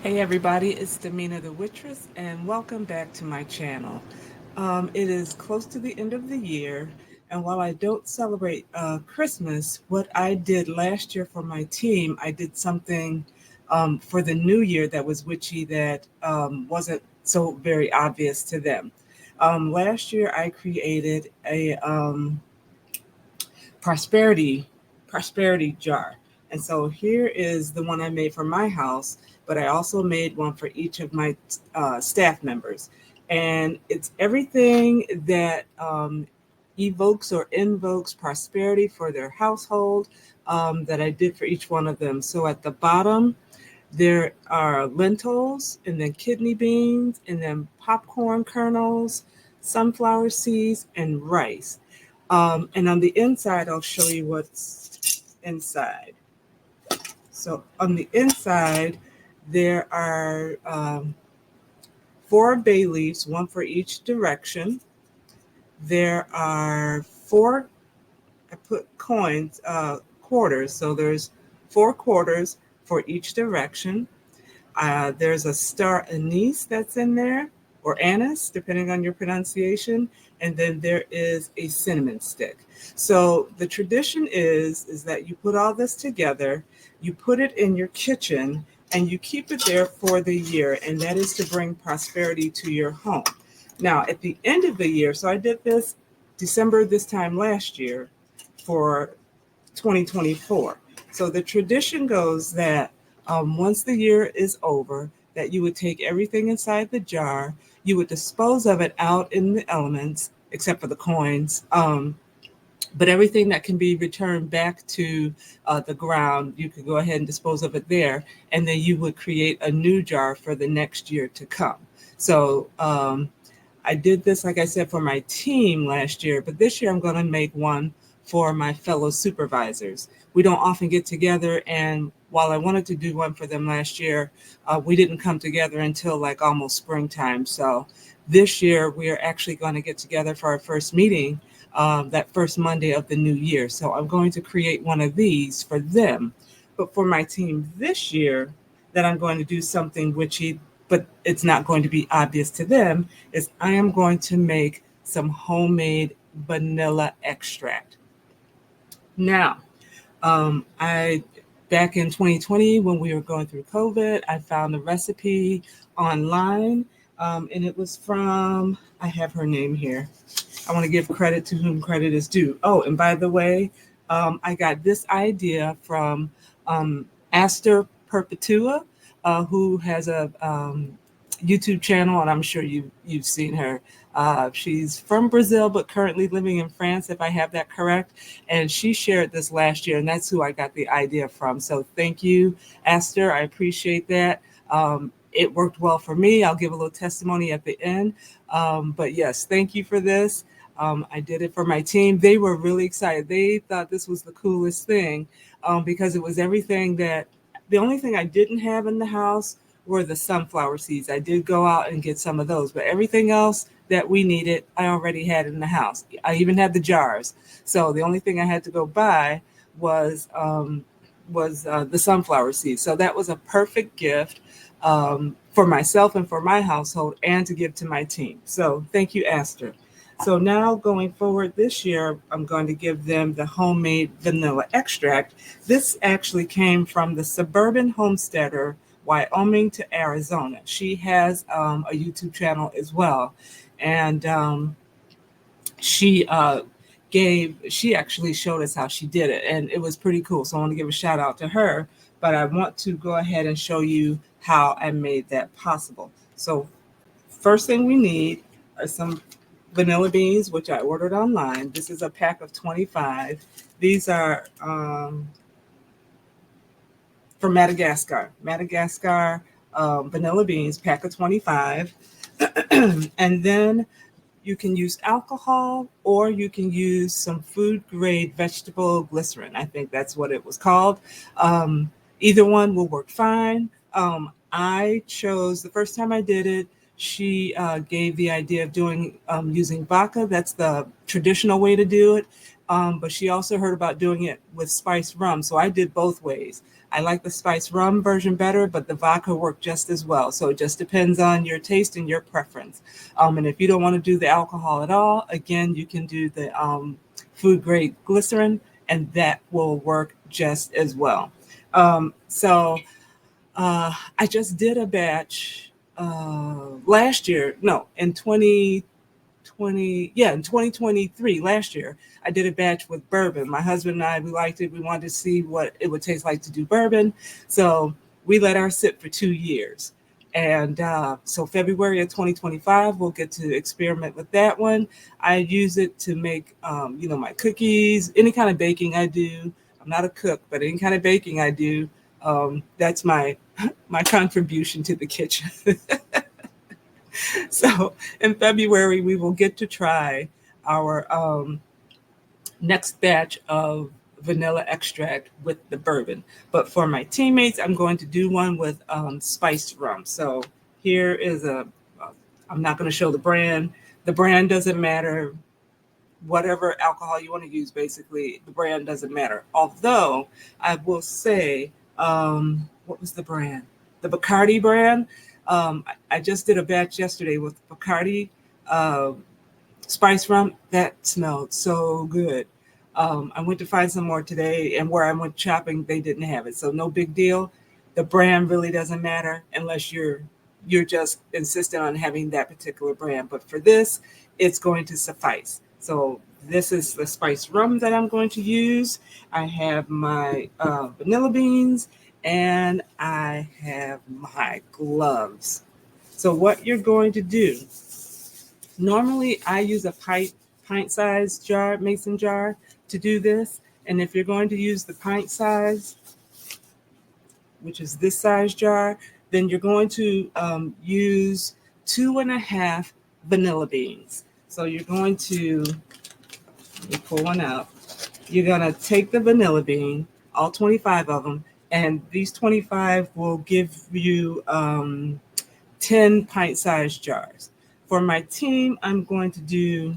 Hey everybody, it's Domina the Wittress, and welcome back to my channel. It is close to the end of the year, and while I don't celebrate Christmas, what I did last year for my team, I did something for the new year that was witchy that wasn't so very obvious to them. Last year, I created a prosperity prosperity jar. And so here is the one I made for my house, but I also made one for each of my staff members. And it's everything that evokes or invokes prosperity for their household that I did for each one of them. So at the bottom, there are lentils and then kidney beans and then popcorn kernels, sunflower seeds, and rice. And on the inside, I'll show you what's inside. So on the inside, there are four bay leaves, one for each direction. There are four, I put coins, quarters. So there's four quarters for each direction. There's a star anise that's in there, or anise, depending on your pronunciation, and then there is a cinnamon stick. So the tradition is that you put all this together, you put it in your kitchen, and you keep it there for the year, and that is to bring prosperity to your home. Now, at the end of the year, so I did this December this time last year for 2024. So the tradition goes that once the year is over, that you would take everything inside the jar, you would dispose of it out in the elements, except for the coins. But everything that can be returned back to the ground, you could go ahead and dispose of it there, and then you would create a new jar for the next year to come. So I did this, like I said, for my team last year, but this year I'm going to make one for my fellow supervisors. We don't often get together, and while I wanted to do one for them last year, we didn't come together until like almost springtime. So this year we are actually going to get together for our first meeting that first Monday of the new year. So I'm going to create one of these for them. But for my team this year, that I'm going to do something witchy, but it's not going to be obvious to them, is I am going to make some homemade vanilla extract. Now, I back in 2020 when we were going through COVID, I found the recipe online, and it was from, I have her name here. I want to give credit to whom credit is due. Oh, and by the way, I got this idea from Aster Perpetua, who has a YouTube channel, and I'm sure you've seen her. She's from Brazil, but currently living in France, if I have that correct. And she shared this last year, and that's who I got the idea from. So thank you, Aster. I appreciate that. It worked well for me. I'll give a little testimony at the end. But yes, thank you for this. I did it for my team. They were really excited. They thought this was the coolest thing because it was everything that the only thing I didn't have in the house were the sunflower seeds. I did go out and get some of those, but everything else that we needed, I already had in the house. I even had the jars. So the only thing I had to go buy was the sunflower seeds. So that was a perfect gift for myself and for my household, and to give to my team. So thank you, Aster. So now going forward this year, I'm going to give them the homemade vanilla extract. This actually came from the suburban homesteader, Wyoming to Arizona. She has a YouTube channel as well. And she she actually showed us how she did it, and it was pretty cool. So I want to give a shout out to her, but I want to go ahead and show you how I made that possible. So first thing we need are some vanilla beans, which I ordered online. This is a pack of 25. These are from Madagascar. Madagascar vanilla beans, pack of 25. And then you can use alcohol, or you can use some food grade vegetable glycerin. I think that's what it was called. Either one will work fine. I chose, the first time I did it, she gave the idea of doing using vodka. That's the traditional way to do it. But she also heard about doing it with spiced rum. So I did both ways. I like the spiced rum version better, but the vodka worked just as well. So it just depends on your taste and your preference. And if you don't want to do the alcohol at all, again, you can do the food grade glycerin, and that will work just as well. I just did a batch last year, no, in 2020, yeah, in 2023, last year, I did a batch with bourbon. My husband and I, we liked it. We wanted to see what it would taste like to do bourbon. So we let ours sit for 2 years. And so February of 2025, we'll get to experiment with that one. I use it to make, my cookies, any kind of baking I do. I'm not a cook, but any kind of baking I do, that's my my contribution to the kitchen. So in February, we will get to try our next batch of vanilla extract with the bourbon. But for my teammates, I'm going to do one with spiced rum. So here is I'm not going to show the brand. The brand doesn't matter. Whatever alcohol you want to use, basically, the brand doesn't matter. Although I will say, what was the brand? The Bacardi brand. I just did a batch yesterday with Bacardi spice rum. That smelled so good. I went to find some more today, and where I went shopping, they didn't have it. So no big deal. The brand really doesn't matter unless you're just insistent on having that particular brand. But for this, it's going to suffice. So this is the spiced rum that I'm going to use. I have my vanilla beans, and I have my gloves. So what you're going to do, normally I use a pint-sized jar, mason jar, to do this. And if you're going to use the pint size, which is this size jar, then you're going to use 2.5 vanilla beans. So you're going to, let me pull one out. You're going to take the vanilla bean, all 25 of them, and these 25 will give you 10 pint-sized jars. For my team, I'm going to do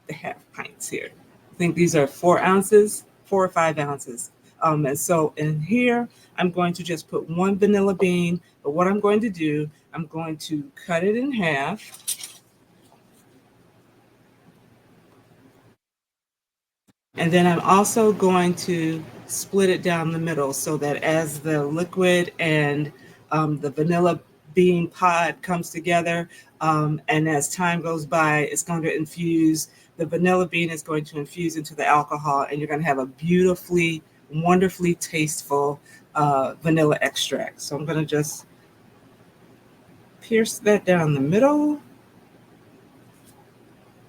the half pints here. I think these are 4 ounces, 4 or 5 ounces. And so in here, I'm going to just put 1 vanilla bean. But what I'm going to do, I'm going to cut it in half. And then I'm also going to split it down the middle so that as the liquid and the vanilla bean pod comes together, and as time goes by, it's going to infuse, the vanilla bean is going to infuse into the alcohol, and you're going to have a beautifully, wonderfully tasteful vanilla extract. So I'm going to just pierce that down the middle.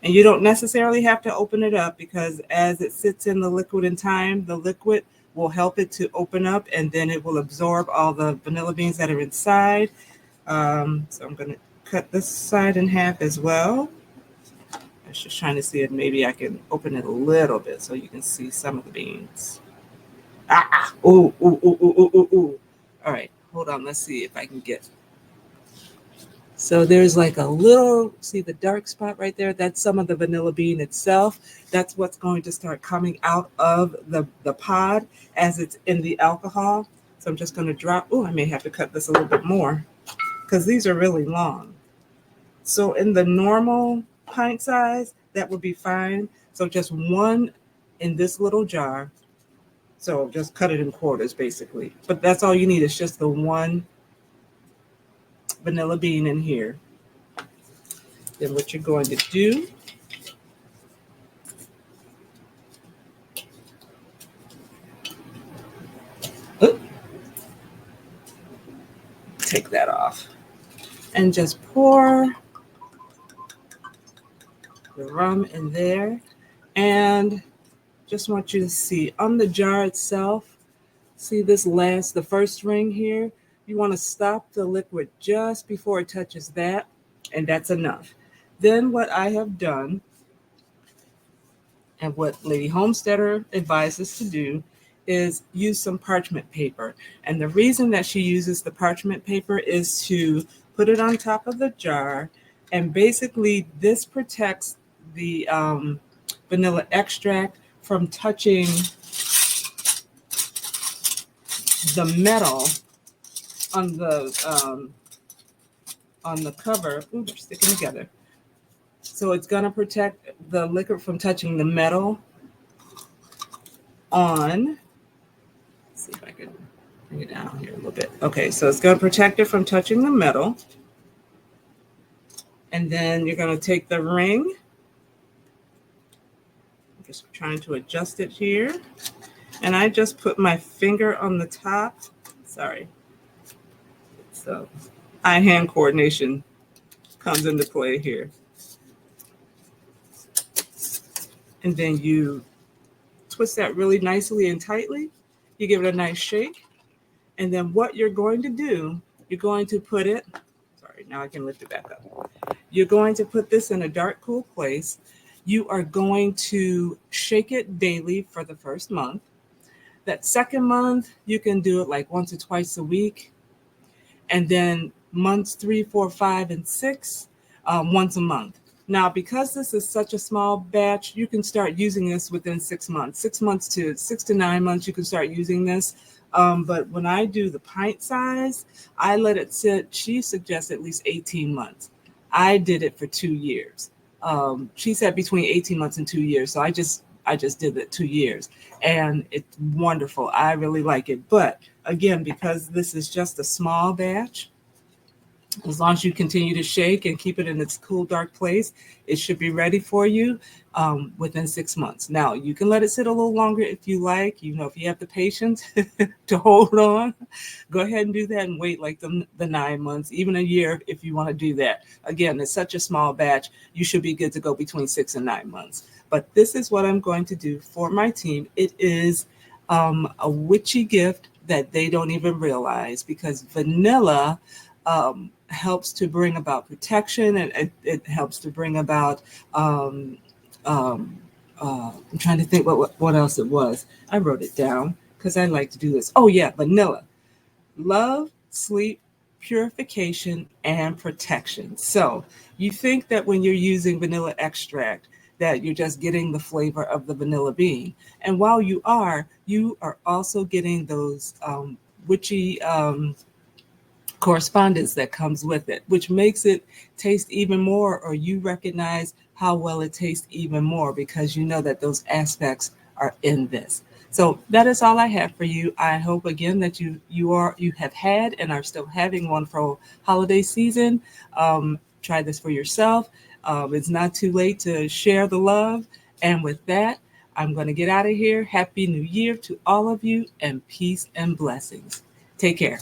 And you don't necessarily have to open it up, because as it sits in the liquid in time, the liquid will help it to open up, and then it will absorb all the vanilla beans that are inside. So I'm going to cut this side in half as well. I was just trying to see if maybe I can open it a little bit so you can see some of the beans. Ooh, ooh, ooh, ooh, ooh, ooh, ooh. All right, hold on. Let's see if I can get. So there's like a little, see the dark spot right there? That's some of the vanilla bean itself. That's what's going to start coming out of the pod as it's in the alcohol. So I'm just going to drop. Oh, I may have to cut this a little bit more because these are really long. So in the normal pint size, that would be fine. So just 1 in this little jar. So just cut it in quarters basically. But that's all you need. It's just the 1 vanilla bean in here. Then what you're going to do, take that off, and just pour the rum in there. And just want you to see on the jar itself, see this the first ring here, you want to stop the liquid just before it touches that, and that's enough. Then what I have done, and what Lady Homesteader advises to do, is use some parchment paper. And the reason that she uses the parchment paper is to put it on top of the jar, and basically this protects the vanilla extract from touching the metal on the cover. Ooh, they're sticking together. So it's going to protect the liquid from touching the metal on. Let's see if I can bring it down here a little bit. Okay, so it's going to protect it from touching the metal. And then you're going to take the ring. I'm just trying to adjust it here. And I just put my finger on the top. Sorry. So eye-hand coordination comes into play here. And then you twist that really nicely and tightly. You give it a nice shake. And then what you're going to do, you're going to put it, sorry, now I can lift it back up. You're going to put this in a dark, cool place. You are going to shake it daily for the first month. That second month, you can do it like once or twice a week. And then months 3, 4, 5, and 6, once a month. Now, because this is such a small batch, you can start using this within 6 months. 6 to 9 months, you can start using this. But when I do the pint size, I let it sit. She suggests at least 18 months. I did it for 2 years. She said between 18 months and 2 years. So I just did it 2 years, and it's wonderful. I really like it. But again, because this is just a small batch, as long as you continue to shake and keep it in its cool, dark place, it should be ready for you within 6 months. Now, you can let it sit a little longer if you like. If you have the patience to hold on, go ahead and do that and wait like the 9 months, even a year if you want to do that. Again, it's such a small batch. You should be good to go between 6 and 9 months. But this is what I'm going to do for my team. It is a witchy gift that they don't even realize, because vanilla helps to bring about protection, and it helps to bring about I'm trying to think what else it was. I wrote it down because I like to do this. Oh yeah, vanilla. Love, sleep, purification, and protection. So you think that when you're using vanilla extract that you're just getting the flavor of the vanilla bean. And while you are also getting those witchy correspondence that comes with it, which makes it taste even more, or you recognize how well it tastes even more, because you know that those aspects are in this. So that is all I have for you. I hope again that you have had and are still having a wonderful holiday season. Try this for yourself. It's not too late to share the love. And with that, I'm going to get out of here. Happy New Year to all of you, and peace and blessings. Take care.